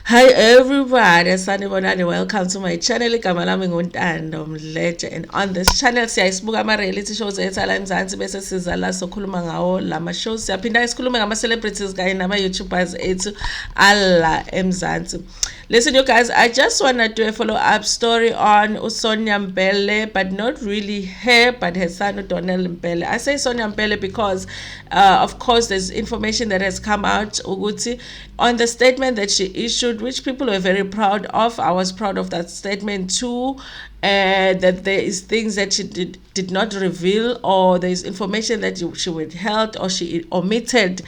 Hi everybody, sanibonani. Welcome to my channel. Igama lami nguNtando Mdletshe, and on this channel siyasibuka ama reality shows ethala eMzansi bese siza la sokhuluma ngawo lama shows. Siyaphinda sikhulume ngama celebrities kanye nama YouTubers ethu alla eMzansi. Listen, you guys, I just want to do a follow-up story on Sonya Mbele, but not really her, but her son Donald Mbele. I say Sonya Mbele because, of course, there's information that has come out, Uguti, on the statement that she issued, which people were very proud of. I was proud of that statement too. That there is things that she did not reveal, or there is information that she withheld, or she omitted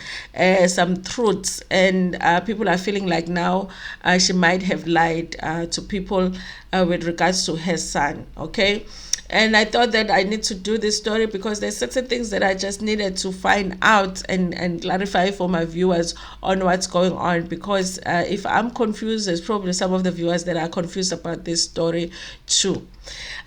some truths, and people are feeling like now she might have lied to people with regards to her son. Okay. And I thought that I need to do this story because there's certain things that I just needed to find out and clarify for my viewers on what's going on. Because if I'm confused, there's probably some of the viewers that are confused about this story too.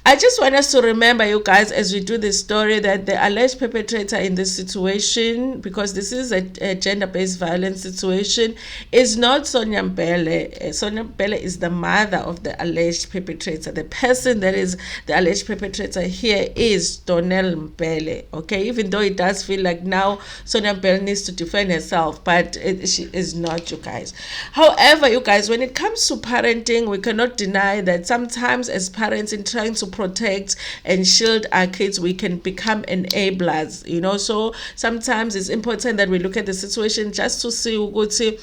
I just want us to remember, you guys, as we do this story, that the alleged perpetrator in this situation, because this is a gender-based violence situation, is not Sonya Mbele. Sonya Mbele is the mother of the alleged perpetrator. The person that is the alleged perpetrator here is Donald Mbele. Okay, even though it does feel like now Sonya Mbele needs to defend herself, but she is not, you guys. However, you guys, when it comes to parenting, we cannot deny that sometimes as parents, in trying to protect and shield our kids, we can become enablers, so sometimes it's important that we look at the situation just to see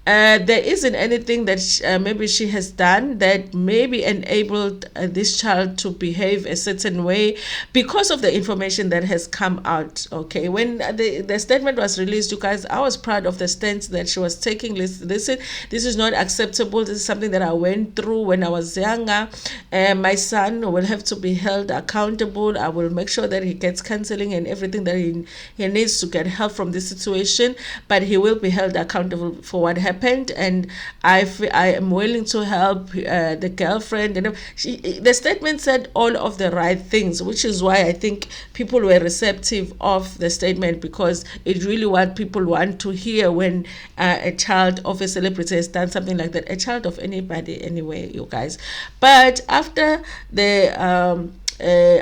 there isn't anything that maybe she has done that maybe enabled this child to behave a certain way because of the information that has come out. Okay, when the statement was released, you guys, I was proud of the stance that she was taking. Listen, this is not acceptable. This is something that I went through when I was younger. My son will have to be held accountable. I will make sure that he gets counseling and everything that he needs to get help from this situation, but he will be held accountable for what happened. And I am willing to help the girlfriend. And the statement said all of the right things, which is why I think people were receptive of the statement, because it really what people want to hear when a child of a celebrity has done something like that, a child of anybody anyway, you guys. But after the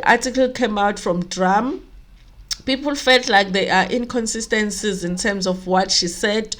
article came out from Drum, people felt like there are inconsistencies in terms of what she said,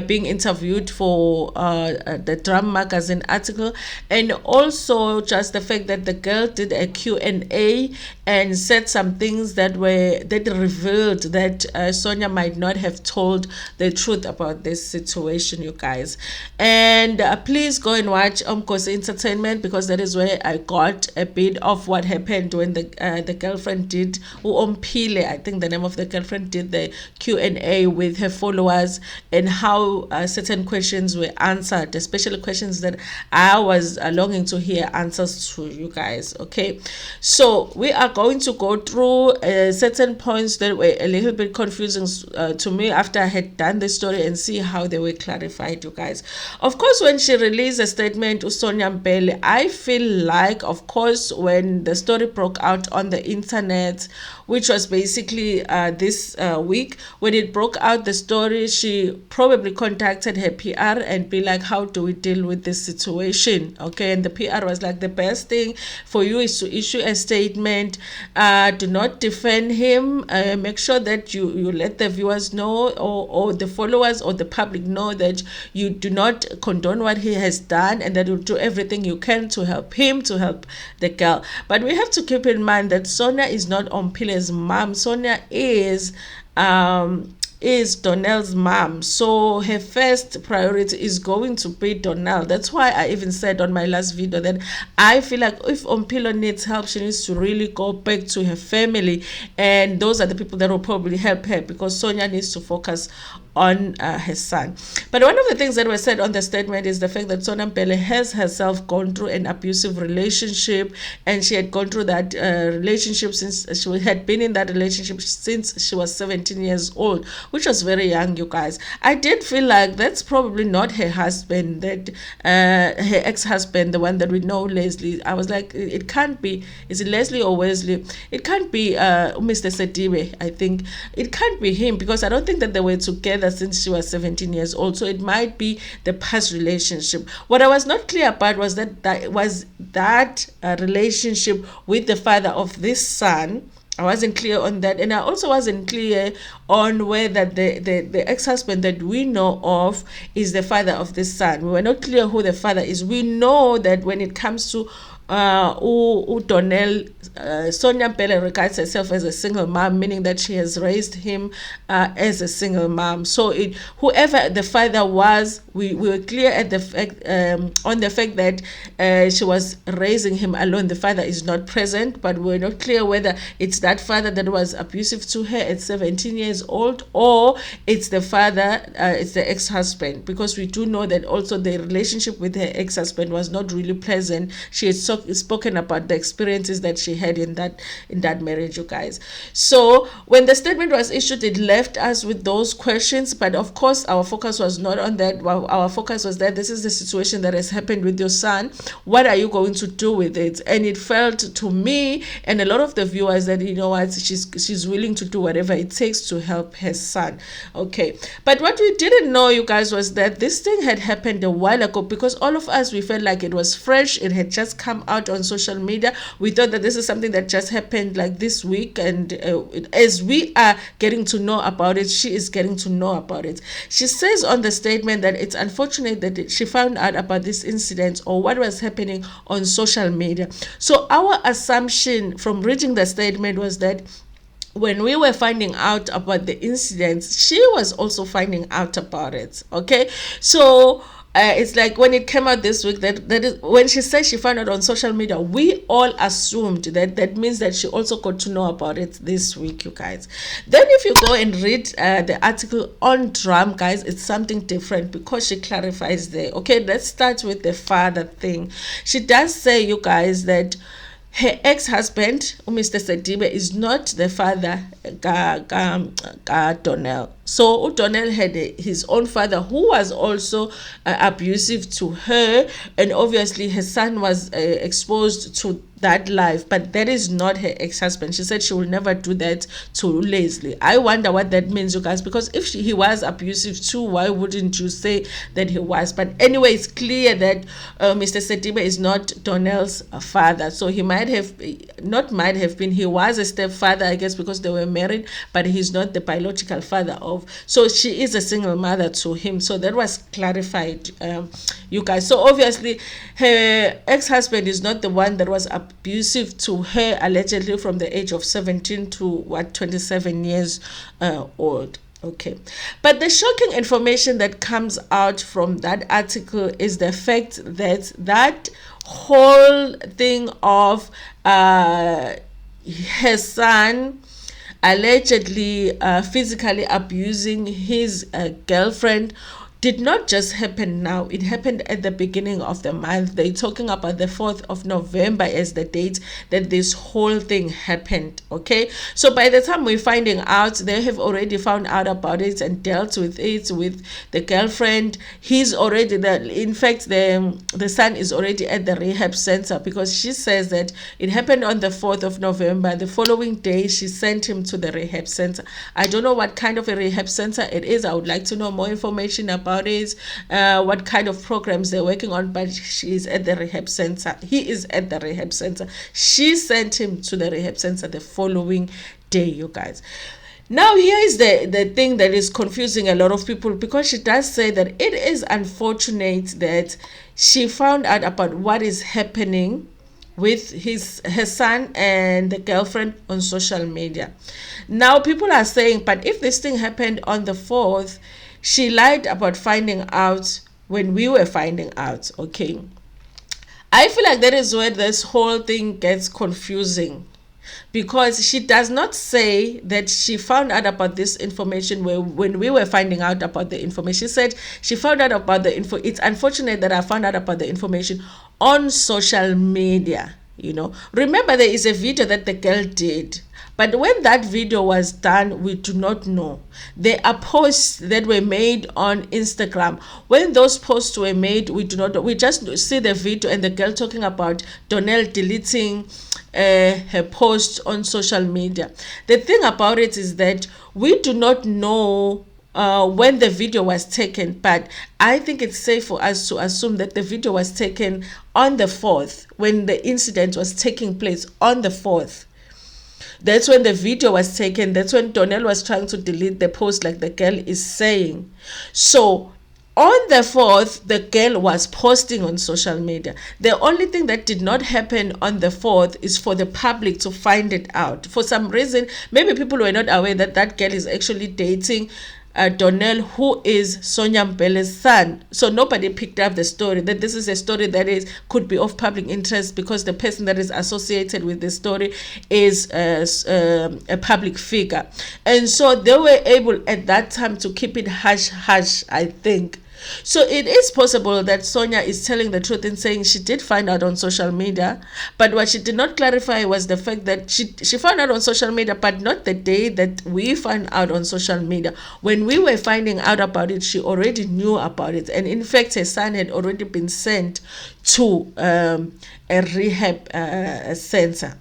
being interviewed for the Drum magazine article, and also just the fact that the girl did a Q&A and said some things that revealed that Sonya might not have told the truth about this situation, you guys. And please go and watch Umkosi Entertainment, because that is where I got a bit of what happened when the girlfriend did, Uompile, I think the name of the girlfriend, did the Q&A with her followers, and how certain questions were answered, especially questions that I was longing to hear answers to, you guys. Okay, so we are going to go through certain points that were a little bit confusing to me after I had done the story, and see how they were clarified, you guys. Of course, when she released a statement to Sonya Mbele, I feel like, of course, when the story broke out on the internet, which was basically this week, when it broke out, the story, she probably contacted her PR and be like, how do we deal with this situation? Okay, and the PR was like, the best thing for you is to issue a statement. Do not defend him. Make sure that you let the viewers know, or the followers or the public know, that you do not condone what he has done, and that you'll do everything you can to help him, to help the girl. But we have to keep in mind that Sonya is not Ompile's mom. Sonya is Donald's mom, so her first priority is going to be Donald. That's why I even said on my last video that I feel like if Ompilo needs help, she needs to really go back to her family, and those are the people that will probably help her, because Sonya needs to focus on her son. But one of the things that was said on the statement is the fact that Sonya Mbele has herself gone through an abusive relationship, and she had gone through that relationship since she had been in that relationship since she was 17 years old, which was very young, you guys. I did feel like that's probably not her husband, that her ex-husband, the one that we know, Leslie. I was like, it can't be. Is it Leslie or Wesley? It can't be Mr. Sedibe. I think it can't be him, because I don't think that they were together together since she was 17 years old. So it might be the past relationship. What I was not clear about was that relationship with the father of this son. I wasn't clear on that, and I also wasn't clear on whether the ex-husband that we know of is the father of this son. We were not clear who the father is. We know that when it comes to Donnell, Sonya Mbele regards herself as a single mom, meaning that she has raised him as a single mom. So whoever the father was, we were clear at the fact on the fact that she was raising him alone. The father is not present, but we're not clear whether it's that father that was abusive to her at 17 years old, or it's the father, it's the ex-husband, because we do know that also the relationship with her ex-husband was not really pleasant. She had spoken about the experiences that she had in that marriage, you guys. So when the statement was issued, it left us with those questions, but of course our focus was not on that. Our focus was that this is the situation that has happened with your son. What are you going to do with it? And it felt to me and a lot of the viewers that, you know what, she's willing to do whatever it takes to help her son. Okay, but what we didn't know, you guys, was that this thing had happened a while ago, because all of us, we felt like it was fresh. It had just come out on social media. We thought that this is something that just happened like this week, and as we are getting to know about it, she is getting to know about it. She says on the statement that it's unfortunate that she found out about this incident or what was happening on social media. So our assumption from reading the statement was that when we were finding out about the incidents, she was also finding out about it. Okay, so it's like when it came out this week, that is when she said she found out on social media, we all assumed that means that she also got to know about it this week, you guys. Then if you go and read the article on Drum, guys, it's something different, because she clarifies there. Okay, let's start with the father thing. She does say, you guys, that her ex-husband, Mr. Sedibe, is not the father Donnell. So Donnell had his own father who was also abusive to her, and obviously her son was exposed to that life, but that is not her ex-husband. She said she will never do that to Leslie. I wonder what that means, you guys, because if he was abusive too, why wouldn't you say that he was? But anyway, it's clear that Mr. Sedibe is not Donnell's father. So he he was a stepfather, I guess, because they were married, but he's not the biological father of. So she is a single mother to him. So that was clarified, you guys. So obviously her ex-husband is not the one that was abusive to her, allegedly from the age of 17 to 27 years old. Okay, but the shocking information that comes out from that article is the fact that that whole thing of her son allegedly physically abusing his girlfriend did not just happen now. It happened at the beginning of the month. They're talking about the 4th of November as the date that this whole thing happened. Okay, so by the time we're finding out, they have already found out about it and dealt with it with the girlfriend. He's already in fact, the son is already at the rehab center, because she says that it happened on the 4th of November. The following day, she sent him to the rehab center. I don't know what kind of a rehab center it is. I would like to know more information about it, what kind of programs they're working on, but she's at the rehab center. He is at the rehab center. She sent him to the rehab center the following day, you guys. Now here is the thing that is confusing a lot of people, because she does say that it is unfortunate that she found out about what is happening with her son and the girlfriend on social media. Now people are saying, but if this thing happened on the 4th, she lied about finding out when we were finding out. Okay, I feel like that is where this whole thing gets confusing, because she does not say that she found out about this information when we were finding out about the information. She said she found out about the info. It's unfortunate that I found out about the information on social media. You know, remember there is a video that the girl did, but when that video was done, we do not know. There are posts that were made on Instagram. When those posts were made, we do not know. We just see the video and the girl talking about Donnell deleting her post on social media. The thing about it is that we do not know when the video was taken, but I think it's safe for us to assume that the video was taken on the 4th, when the incident was taking place on the 4th. That's when the video was taken. That's when Donnell was trying to delete the post, like the girl is saying. So on the 4th, the girl was posting on social media. The only thing that did not happen on the 4th is for the public to find it out. For some reason, maybe people were not aware that that girl is actually dating Donnell, who is Sonya Mbele's son. So nobody picked up the story, that this is a story that could be of public interest, because the person that is associated with the story is a public figure. And so they were able at that time to keep it hush hush, I think. So it is possible that Sonya is telling the truth in saying she did find out on social media, but what she did not clarify was the fact that she found out on social media, but not the day that we found out on social media. When we were finding out about it, she already knew about it, and in fact her son had already been sent to a rehab center.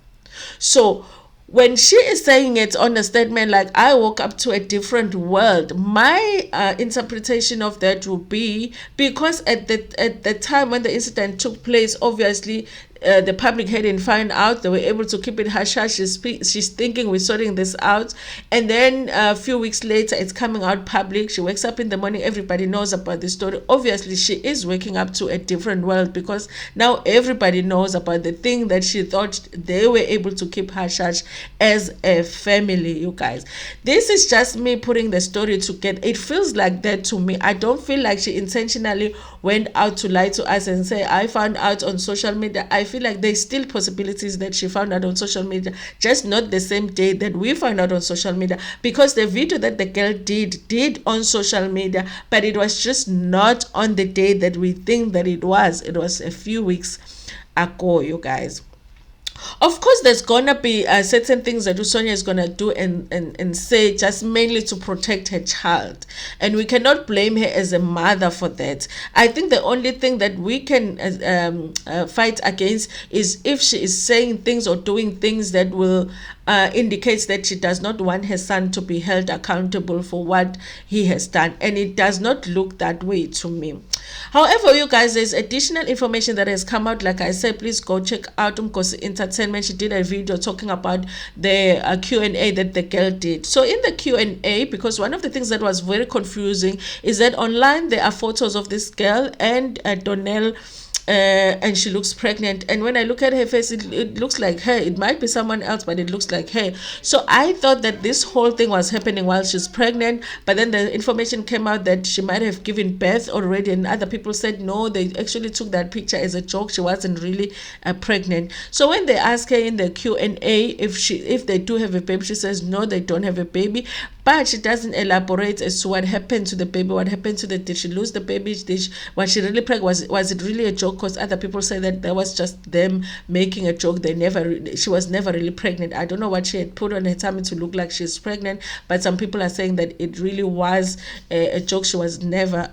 So when she is saying it on a statement like, I woke up to a different world, my interpretation of that would be because at the time when the incident took place, obviously the public hadn't found out. They were able to keep it hush hush. She's thinking we're sorting this out, and then a few weeks later it's coming out public. She wakes up in the morning, everybody knows about the story. Obviously she is waking up to a different world, because now everybody knows about the thing that she thought they were able to keep hush hush as a family. You guys, this is just me putting the story together. It feels like that to me. I don't feel like she intentionally went out to lie to us and say, I found out on social media. I feel like there's still possibilities that she found out on social media, just not the same day that we found out on social media, because the video that the girl did on social media, but it was just not on the day that we think that it was. It was a few weeks ago, you guys. Of course, there's gonna be certain things that Sonya is gonna do and say, just mainly to protect her child, and we cannot blame her as a mother for that. I think the only thing that we can fight against is if she is saying things or doing things that will indicates that she does not want her son to be held accountable for what he has done, and it does not look that way to me. However, you guys, there's additional information that has come out. Like I said, please go check out Umkosi Entertainment. She did a video talking about the Q&A that the girl did. So in the Q&A, because one of the things that was very confusing is that online there are photos of this girl and Donnell, and she looks pregnant, and when I look at her face, it looks like her. It might be someone else, but it looks like her. So I thought that this whole thing was happening while she's pregnant, but then the information came out that she might have given birth already, and other people said no, they actually took that picture as a joke. She wasn't really pregnant. So when they ask her in the Q&A if they do have a baby, she says no, they don't have a baby, but she doesn't elaborate as to what happened to the baby, what happened to did she lose the baby, was she really pregnant, was it really a joke? Because other people say that that was just them making a joke. She was never really pregnant. I don't know what she had put on her tummy to look like she's pregnant, but some people are saying that it really was a joke. She was never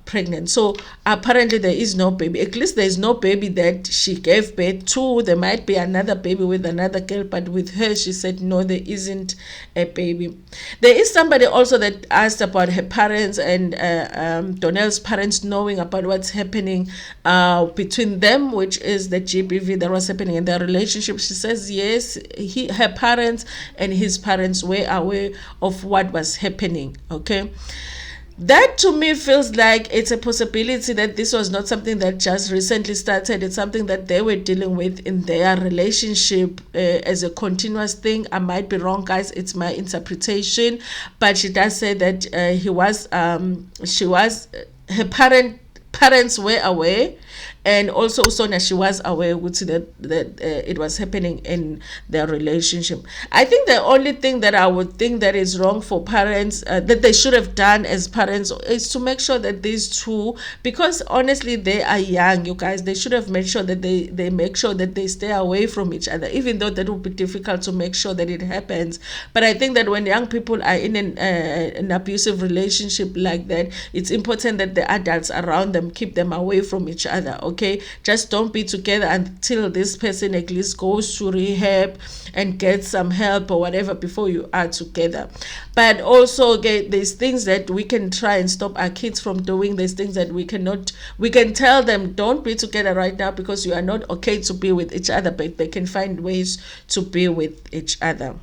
pregnant. So apparently there is no baby. At least there is no baby that she gave birth to. There might be another baby with another girl, but with her she said no, there isn't a baby. There is somebody also that asked about her parents and Donnell's parents knowing about what's happening between them, which is the GBV that was happening in their relationship. She says yes, her parents and his parents were aware of what was happening. Okay, that to me feels like it's a possibility that this was not something that just recently started. It's something that they were dealing with in their relationship as a continuous thing. I might be wrong, guys, it's my interpretation, but she does say that her parents were aware, and also Sonya, she was aware that it was happening in their relationship. I think the only thing that I would think that is wrong for parents, that they should have done as parents, is to make sure that these two, because honestly they are young, you guys, they should have made sure that they make sure that they stay away from each other, even though that would be difficult to make sure that it happens. But I think that when young people are in an abusive relationship like that, it's important that the adults around them keep them away from each other. other, okay? Just don't be together until this person at least goes to rehab and gets some help or whatever before you are together. But also, okay, there's things that we can try and stop our kids from doing. There's things that we can tell them, don't be together right now because you are not okay to be with each other, but they can find ways to be with each other.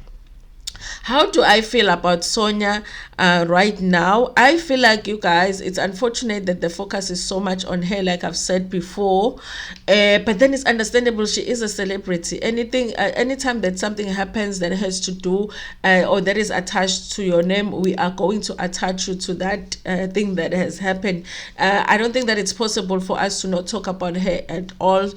How do I feel about Sonya right now? I feel like, you guys, it's unfortunate that the focus is so much on her, like I've said before. But then it's understandable. She is a celebrity. Anytime that something happens that has to do or that is attached to your name, we are going to attach you to that thing that has happened. I don't think that it's possible for us to not talk about her at all.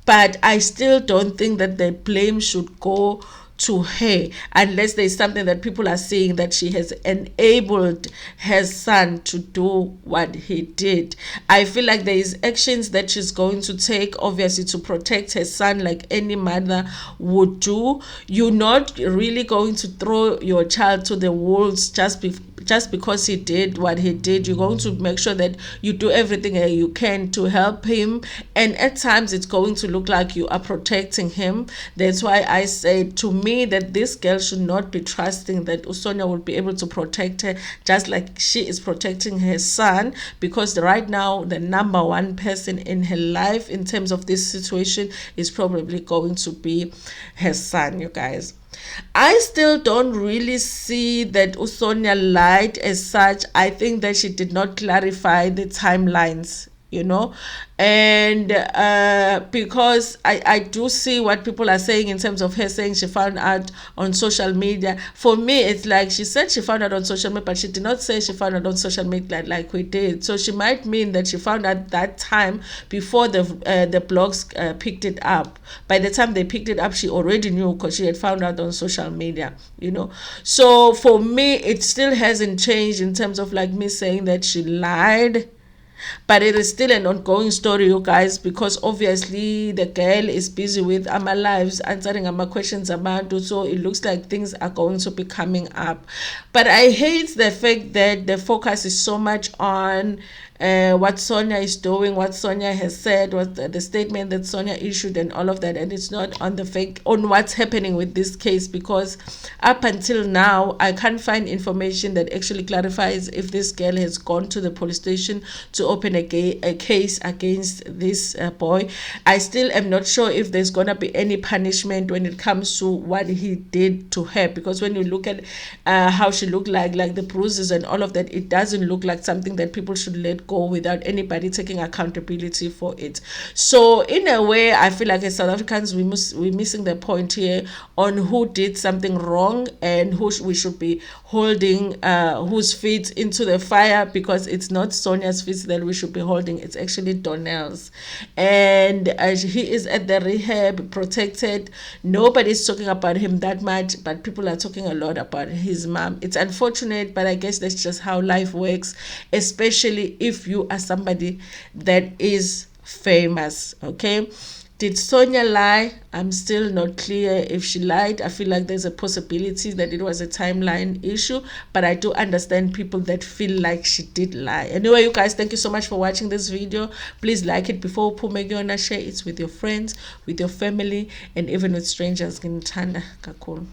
But I still don't think that the blame should go to her unless there's something that people are saying that she has enabled her son to do what he did. I feel like there is actions that she's going to take, obviously, to protect her son, like any mother would do. You're not really going to throw your child to the wolves just because he did what he did. You're going to make sure that you do everything you can to help him, and at times it's going to look like you are protecting him. That's why I say, to me, that this girl should not be trusting that Sonya will be able to protect her just like she is protecting her son, because right now the number one person in her life in terms of this situation is probably going to be her son, you guys. I still don't really see that Sonya lied as such. I think that she did not clarify the timelines, and because I do see what people are saying in terms of her saying she found out on social media. For me, it's like she said she found out on social media, but she did not say she found out on social media like we did. So she might mean that she found out that time before the blogs picked it up. By the time they picked it up, she already knew because she had found out on social media, So for me, it still hasn't changed in terms of like me saying that she lied. But it is still an ongoing story, you guys, because obviously the girl is busy with our lives, answering our questions about it, so it looks like things are going to be coming up. But I hate the fact that the focus is so much on what Sonya is doing, what Sonya has said, what the statement that Sonya issued and all of that, and it's not on on what's happening with this case, because up until now I can't find information that actually clarifies if this girl has gone to the police station to open a case against this boy. I still am not sure if there's gonna be any punishment when it comes to what he did to her, because when you look at how she looked like the bruises and all of that, it doesn't look like something that people should let go without anybody taking accountability for it. So in a way, I feel like as South Africans, we're missing the point here on who did something wrong and who we should be holding whose feet into the fire, because it's not Sonya's feet that we should be holding, it's actually Donnell's. And he is at the rehab, protected. Nobody's talking about him that much, but people are talking a lot about his mom. It's unfortunate, but I guess that's just how life works, especially if you are somebody that is famous, okay? Did Sonya lie? I'm still not clear if she lied. I feel like there's a possibility that it was a timeline issue, but I do understand people that feel like she did lie. Anyway, you guys, thank you so much for watching this video. Please like it before share it with your friends, with your family, and even with strangers. Ntando kakhulu.